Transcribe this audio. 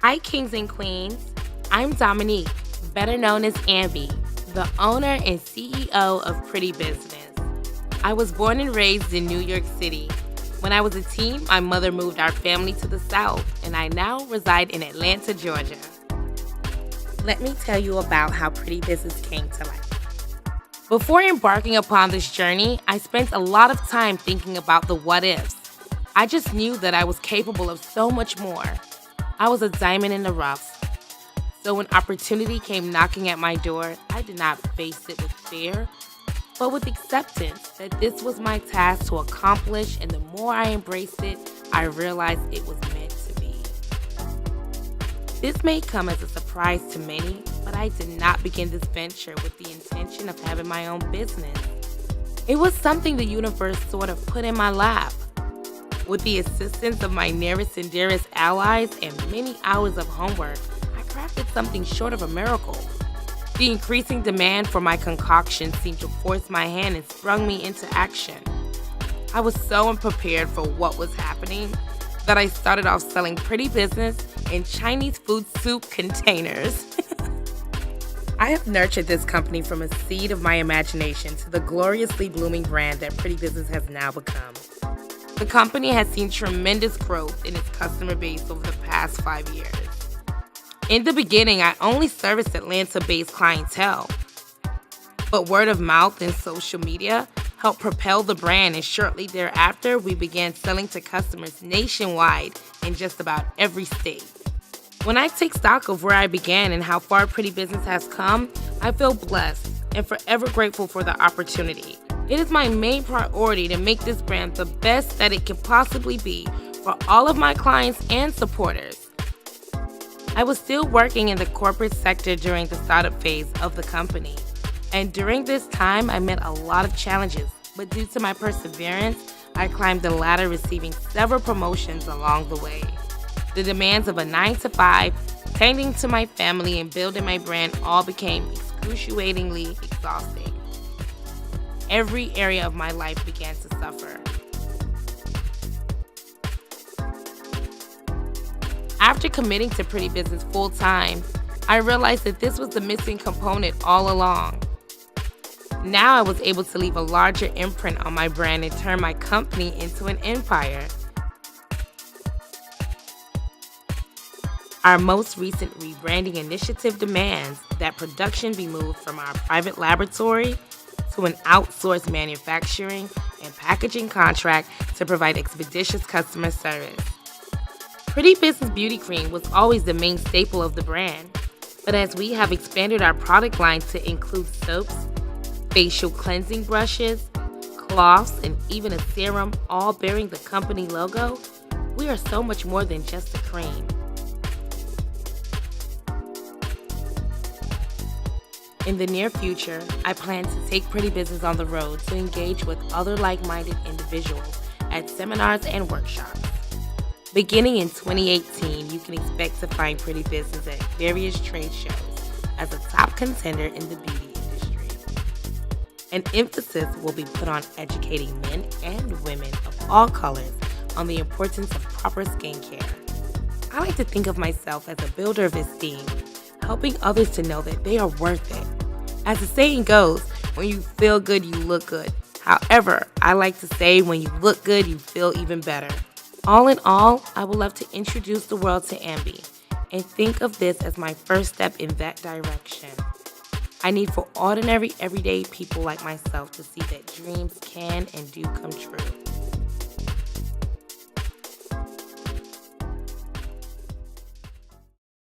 Hi, kings and queens. I'm Dominique, better known as Ambi, the owner and CEO of Pretty Biznez. I was born and raised in New York City. When I was a teen, my mother moved our family to the South, and I now reside in Atlanta, Georgia. Let me tell you about how Pretty Biznez came to life. Before embarking upon this journey, I spent a lot of time thinking about the what ifs. I just knew that I was capable of so much more. I was a diamond in the rough. So when opportunity came knocking at my door, I did not face it with fear, but with acceptance that this was my task to accomplish, and the more I embraced it, I realized it was meant to be. This may come as a surprise to many, but I did not begin this venture with the intention of having my own business. It was something the universe sort of put in my lap. With the assistance of my nearest and dearest allies and many hours of homework, I crafted something short of a miracle. The increasing demand for my concoction seemed to force my hand and sprung me into action. I was so unprepared for what was happening that I started off selling Pretty Biznez in Chinese food soup containers. I have nurtured this company from a seed of my imagination to the gloriously blooming brand that Pretty Biznez has now become. The company has seen tremendous growth in its customer base over the past 5 years. In the beginning, I only serviced Atlanta-based clientele, but word of mouth and social media helped propel the brand, and shortly thereafter, we began selling to customers nationwide in just about every state. When I take stock of where I began and how far Pretty Biznez has come, I feel blessed and forever grateful for the opportunity. It is my main priority to make this brand the best that it can possibly be for all of my clients and supporters. I was still working in the corporate sector during the startup phase of the company, and during this time I met a lot of challenges, but due to my perseverance, I climbed the ladder, receiving several promotions along the way. The demands of a 9-to-5, tending to my family, and building my brand all became excruciatingly exhausting. Every area of my life began to suffer. After committing to Pretty Biznez full-time, I realized that this was the missing component all along. Now I was able to leave a larger imprint on my brand and turn my company into an empire. Our most recent rebranding initiative demands that production be moved from our private laboratory to an outsourced manufacturing and packaging contract to provide expeditious customer service. Pretty Biznez Beauty Cream was always the main staple of the brand, but as we have expanded our product line to include soaps, facial cleansing brushes, cloths, and even a serum, all bearing the company logo, we are so much more than just a cream. In the near future, I plan to take Pretty Biznez on the road to engage with other like-minded individuals at seminars and workshops. Beginning in 2018, you can expect to find Pretty Biznez at various trade shows as a top contender in the beauty industry. An emphasis will be put on educating men and women of all colors on the importance of proper skincare. I like to think of myself as a builder of esteem, helping others to know that they are worth it. As the saying goes, when you feel good, you look good. However, I like to say when you look good, you feel even better. All in all, I would love to introduce the world to Ambi and think of this as my first step in that direction. I need for ordinary, everyday people like myself to see that dreams can and do come true.